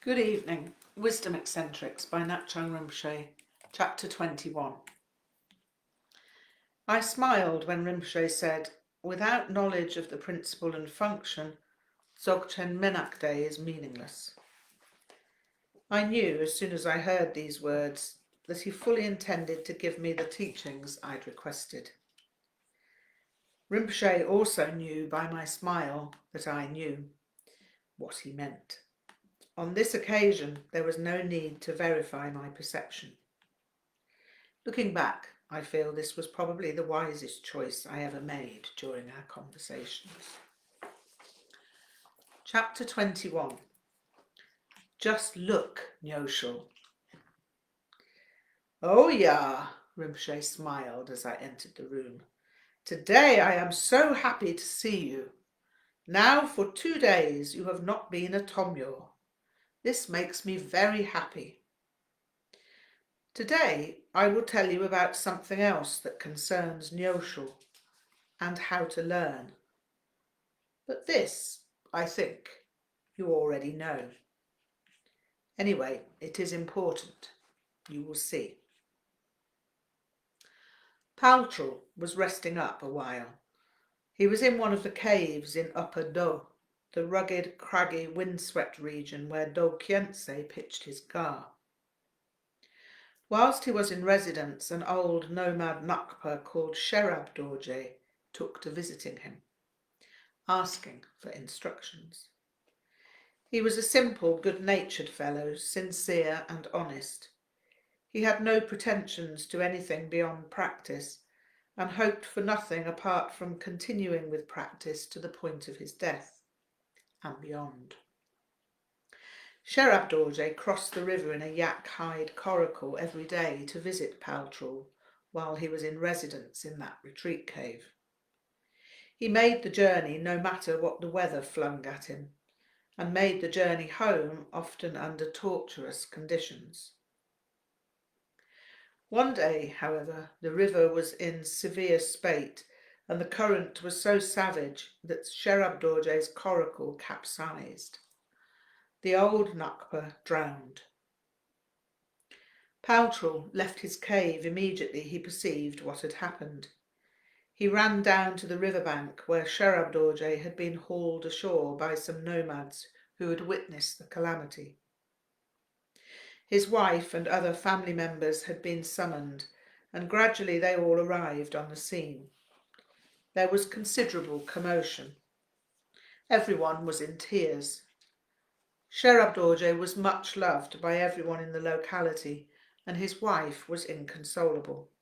Good evening. Wisdom Eccentrics by Ngak'chang Rinpoche, Chapter 21. I smiled when Rinpoche said, "Without knowledge of the principle and function, Dzogchen Menakde is meaningless." I knew as soon as I heard these words that he fully intended to give me the teachings I'd requested. Rinpoche also knew by my smile that I knew what he meant. On this occasion, there was no need to verify my perception. Looking back, I feel this was probably the wisest choice I ever made during our conversations. Chapter 21. Just look, Nyoshul. "Oh yeah," Rinpoche smiled as I entered the room. "Today I am so happy to see you. Now for 2 days you have not been a Tomyo. This makes me very happy. Today I will tell you about something else that concerns Nyoshul and how to learn. But this, I think, you already know. Anyway, it is important. You will see." Paltrul was resting up a while. He was in one of the caves in Upper Do, the rugged, craggy, windswept region where Do Khyentse pitched his ka. Whilst he was in residence, an old nomad Ngakma called Chhi'méd Dorje took to visiting him, asking for instructions. He was a simple, good-natured fellow, sincere and honest. He had no pretensions to anything beyond practice, and hoped for nothing apart from continuing with practice to the point of his death, and beyond. Chhi'méd Dorje crossed the river in a yak-hide coracle every day to visit Paltrul while he was in residence in that retreat cave. He made the journey no matter what the weather flung at him, and made the journey home often under torturous conditions. One day, however, the river was in severe spate, and the current was so savage that Chhi'méd Dorje's coracle capsized. The old Ngakma drowned. Paltrul left his cave immediately he perceived what had happened. He ran down to the riverbank where Chhi'méd Dorje had been hauled ashore by some nomads who had witnessed the calamity. His wife and other family members had been summoned, and gradually they all arrived on the scene. There was considerable commotion. Everyone was in tears. Chhi'méd Dorje was much loved by everyone in the locality, and his wife was inconsolable.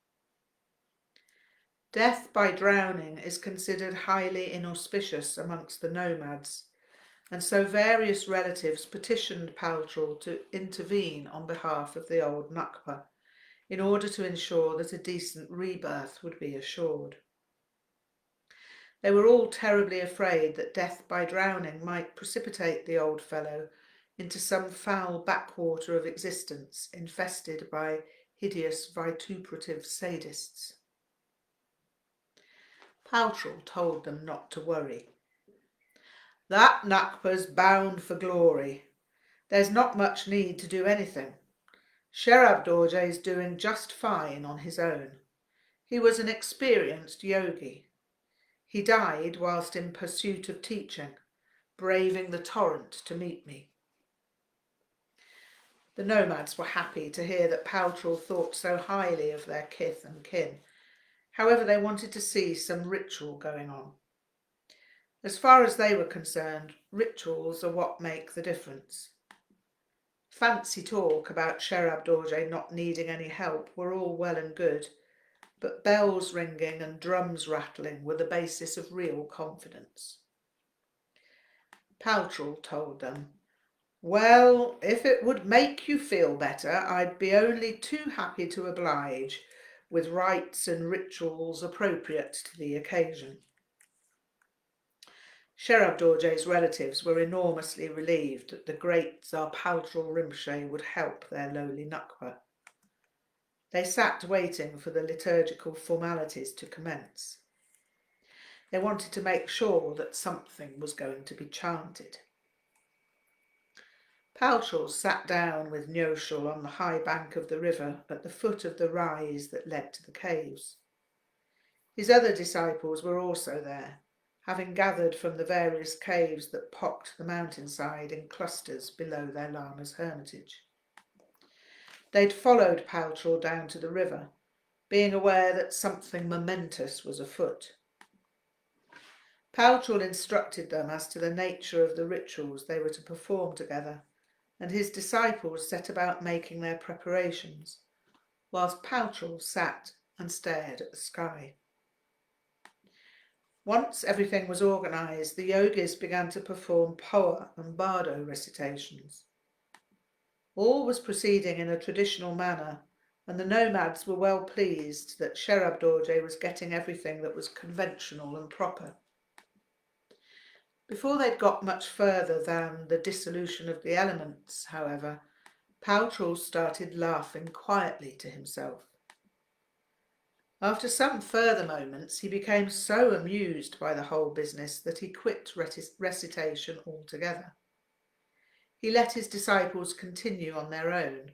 Death by drowning is considered highly inauspicious amongst the nomads, and so various relatives petitioned Paltrul to intervene on behalf of the old Ngakma in order to ensure that a decent rebirth would be assured. They were all terribly afraid that death by drowning might precipitate the old fellow into some foul backwater of existence infested by hideous vituperative sadists. Paltrul told them not to worry. "That Ngakma's bound for glory. There's not much need to do anything. Chhi'méd Dorje is doing just fine on his own. He was an experienced yogi. He died whilst in pursuit of teaching, braving the torrent to meet me." The nomads were happy to hear that Paltrul thought so highly of their kith and kin. However, they wanted to see some ritual going on. As far as they were concerned, rituals are what make the difference. Fancy talk about Chhi'méd Dorje not needing any help were all well and good, but bells ringing and drums rattling were the basis of real confidence. Paltrul told them, "Well, if it would make you feel better, I'd be only too happy to oblige, with rites and rituals appropriate to the occasion." Chhi'méd Dorje's relatives were enormously relieved that the great Tsar Paltrul Rinpoche would help their lowly Ngakma. They sat waiting for the liturgical formalities to commence. They wanted to make sure that something was going to be chanted. Palchul sat down with Nyoshul on the high bank of the river at the foot of the rise that led to the caves. His other disciples were also there, having gathered from the various caves that pocked the mountainside in clusters below their Lama's hermitage. They'd followed Palchul down to the river, being aware that something momentous was afoot. Palchul instructed them as to the nature of the rituals they were to perform together, and his disciples set about making their preparations, whilst Palchul sat and stared at the sky. Once everything was organised, the yogis began to perform poa and bardo recitations. All was proceeding in a traditional manner, and the nomads were well pleased that Chhi'méd Dorje was getting everything that was conventional and proper. Before they'd got much further than the dissolution of the elements, however, Palchul started laughing quietly to himself. After some further moments, he became so amused by the whole business that he quit recitation altogether. He let his disciples continue on their own,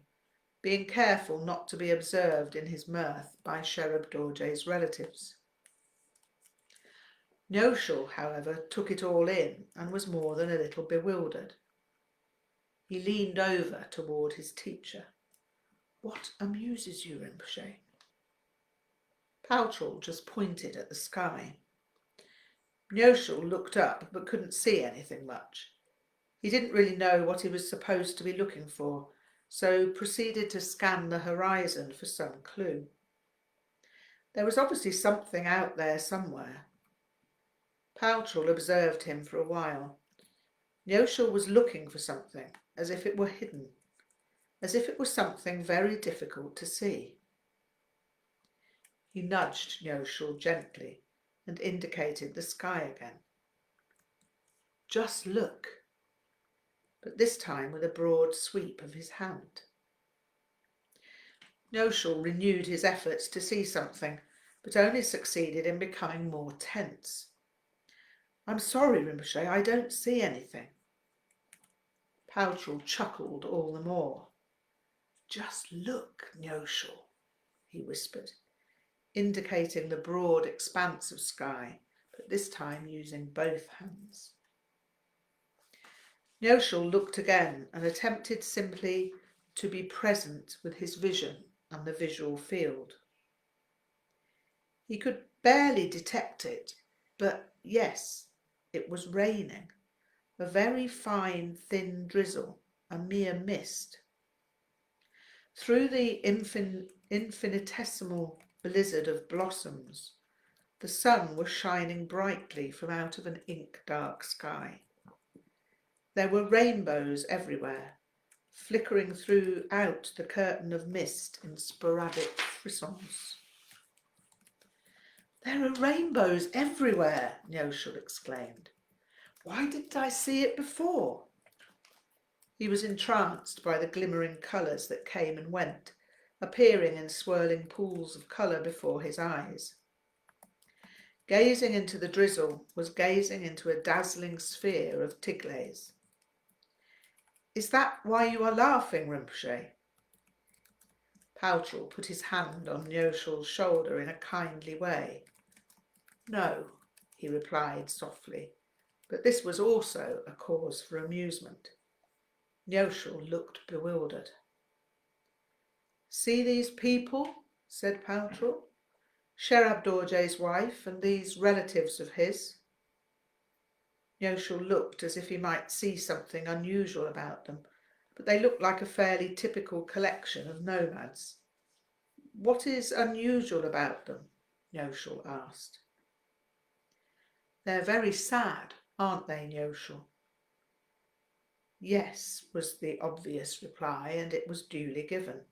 being careful not to be observed in his mirth by Chhi'méd Dorje's relatives. Nyoshul, however, took it all in and was more than a little bewildered. He leaned over toward his teacher. "What amuses you, Rinpoche?" Palchul just pointed at the sky. Nyoshul looked up but couldn't see anything much. He didn't really know what he was supposed to be looking for, so proceeded to scan the horizon for some clue. There was obviously something out there somewhere. Palchul observed him for a while. Nyoshul was looking for something, as if it were hidden, as if it was something very difficult to see. He nudged Nyoshul gently and indicated the sky again. "Just look," but this time with a broad sweep of his hand. Nyoshul renewed his efforts to see something, but only succeeded in becoming more tense. "I'm sorry, Rinpoche, I don't see anything." Palchul chuckled all the more. "Just look, Nyoshul," he whispered, indicating the broad expanse of sky, but this time using both hands. Nyoshul looked again and attempted simply to be present with his vision and the visual field. He could barely detect it, but yes, it was raining, a very fine thin drizzle, a mere mist. Through the infinitesimal blizzard of blossoms, the sun was shining brightly from out of an ink-dark sky. There were rainbows everywhere, flickering throughout the curtain of mist in sporadic frissons. "There are rainbows everywhere," Nyoshul exclaimed. "Why didn't I see it before?" He was entranced by the glimmering colours that came and went, appearing in swirling pools of colour before his eyes. Gazing into the drizzle was gazing into a dazzling sphere of tigles. "Is that why you are laughing, Rinpoche?" Palchul put his hand on Nyoshul's shoulder in a kindly way. "No," he replied softly, but this was also a cause for amusement. Nyoshul looked bewildered. "See these people?" said Palchul. "Chhi'méd Dorje's wife and these relatives of his." Nyoshul looked as if he might see something unusual about them, but they looked like a fairly typical collection of nomads. "What is unusual about them?" Nyoshul asked. "They're very sad, aren't they, Nyoshul?" "Yes," was the obvious reply, and it was duly given.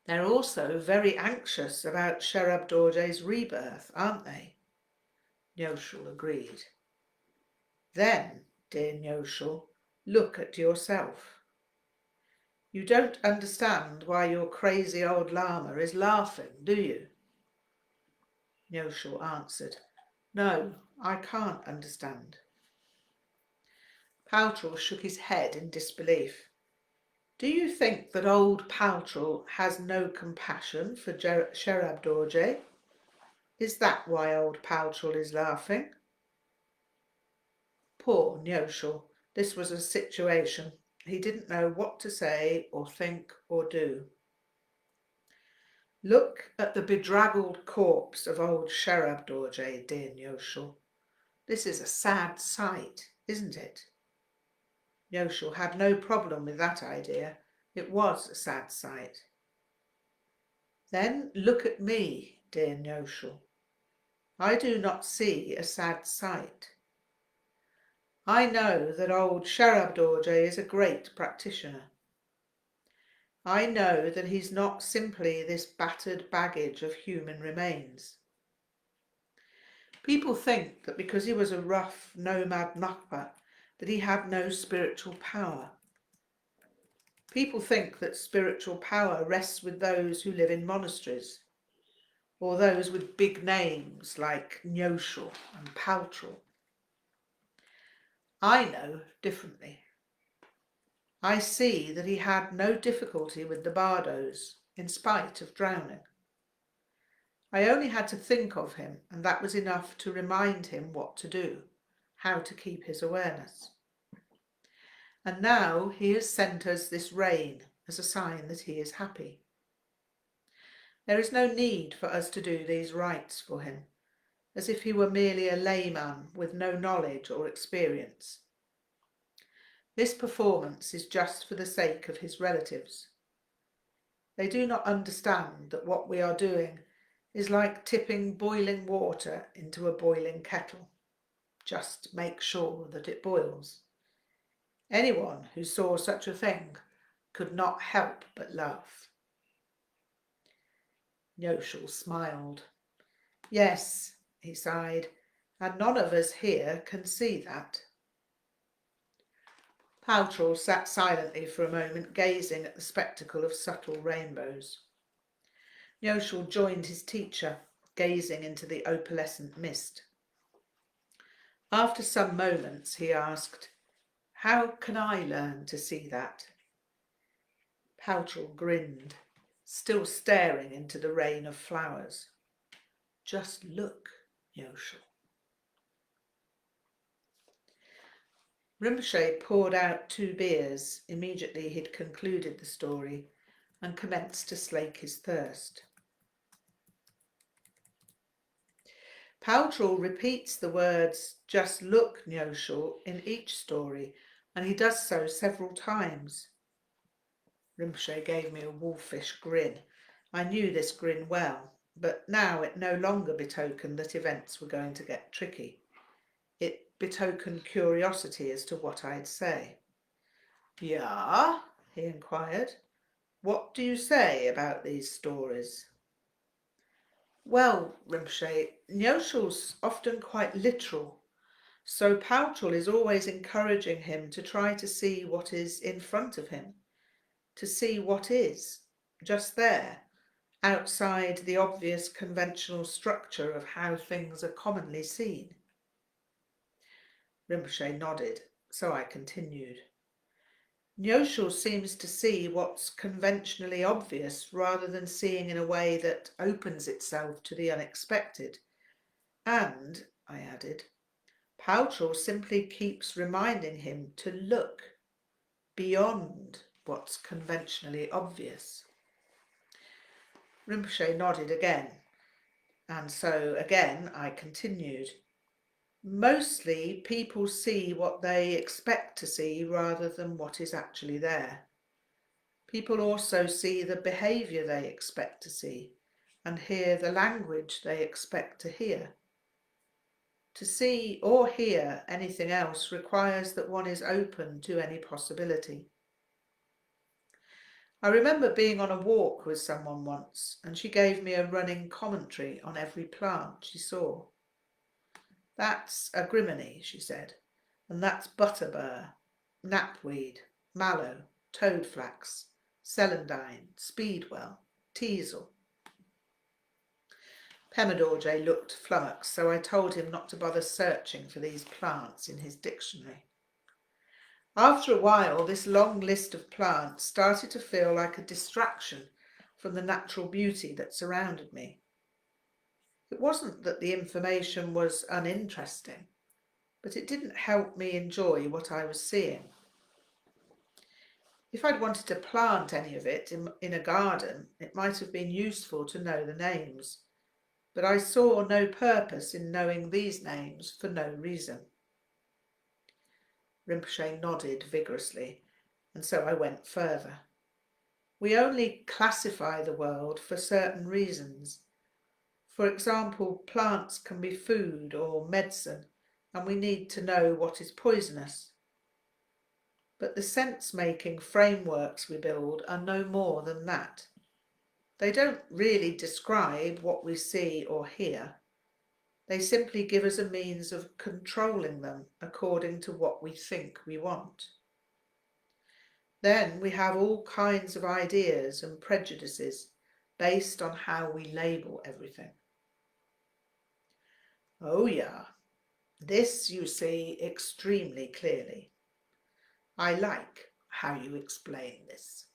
"They're also very anxious about Chhi'méd Dorje's rebirth, aren't they?" Nyoshul agreed. "Then, dear Nyoshul, look at yourself. You don't understand why your crazy old Lama is laughing, do you?" Nyoshul answered, "No, I can't understand." Paltrell shook his head in disbelief. Do you think that old Paltrell has no compassion for Chhi'méd Dorje? Is that why old Paltrell is laughing? Poor Ngak'chang. This was a situation. He didn't know what to say or think or do. Look at the bedraggled corpse of old Chhi'méd Dorje, dear Ngak'chang. This is a sad sight, isn't it? Ngak'chang had no problem with that idea. It was a sad sight. Then look at me, dear Ngak'chang. I do not see a sad sight. I know that old Chhi'méd Dorje is a great practitioner. I know that he's not simply this battered baggage of human remains. People think that because he was a rough nomad Ngakma, that he had no spiritual power. People think that spiritual power rests with those who live in monasteries, or those with big names like Ngak'chang and Paltrell. I know differently. I see that he had no difficulty with the bardos, in spite of drowning. I only had to think of him, and that was enough to remind him what to do, how to keep his awareness. And now he has sent us this rain as a sign that he is happy. There is no need for us to do these rites for him, as if he were merely a layman with no knowledge or experience. This performance is just for the sake of his relatives. They do not understand that what we are doing is like tipping boiling water into a boiling kettle. Just make sure that it boils. Anyone who saw such a thing could not help but laugh. Ngak'chang smiled. Yes, he sighed, and none of us here can see that. Paltrell sat silently for a moment, gazing at the spectacle of subtle rainbows. Ngak'chang joined his teacher, gazing into the opalescent mist. After some moments, he asked, How can I learn to see that? Paltrell grinned, still staring into the rain of flowers. Just look, Ngak'chang. Rinpoche poured out 2 beers immediately he'd concluded the story and commenced to slake his thirst. Paltrell repeats the words, just look, Ngak'chang, in each story, and he does so several times. Rinpoche gave me a wolfish grin. I knew this grin well, but now it no longer betokened that events were going to get tricky. It betokened curiosity as to what I'd say. Ja? He inquired. What do you say about these stories? Well, Rinpoche, Ngak'chang's often quite literal, so Paltrell is always encouraging him to try to see what is in front of him, to see what is, just there, outside the obvious conventional structure of how things are commonly seen. Rinpoche nodded, so I continued. Ngak'chang seems to see what's conventionally obvious rather than seeing in a way that opens itself to the unexpected. And, I added, Paltrell simply keeps reminding him to look beyond what's conventionally obvious. Rinpoche nodded again, and so again I continued. Mostly people see what they expect to see rather than what is actually there. People also see the behaviour they expect to see and hear the language they expect to hear. To see or hear anything else requires that one is open to any possibility. I remember being on a walk with someone once, and she gave me a running commentary on every plant she saw. That's a grimony, she said, and that's butterbur, knapweed, mallow, toadflax, celandine, speedwell, teasel. Pema Dorje looked flummoxed, so I told him not to bother searching for these plants in his dictionary. After a while, this long list of plants started to feel like a distraction from the natural beauty that surrounded me. It wasn't that the information was uninteresting, but it didn't help me enjoy what I was seeing. If I'd wanted to plant any of it in a garden, it might have been useful to know the names, but I saw no purpose in knowing these names for no reason. Rinpoche nodded vigorously, and so I went further. We only classify the world for certain reasons. For example, plants can be food or medicine, and we need to know what is poisonous. But the sense-making frameworks we build are no more than that. They don't really describe what we see or hear. They simply give us a means of controlling them according to what we think we want. Then we have all kinds of ideas and prejudices based on how we label everything. Oh yeah, this you see extremely clearly. I like how you explain this.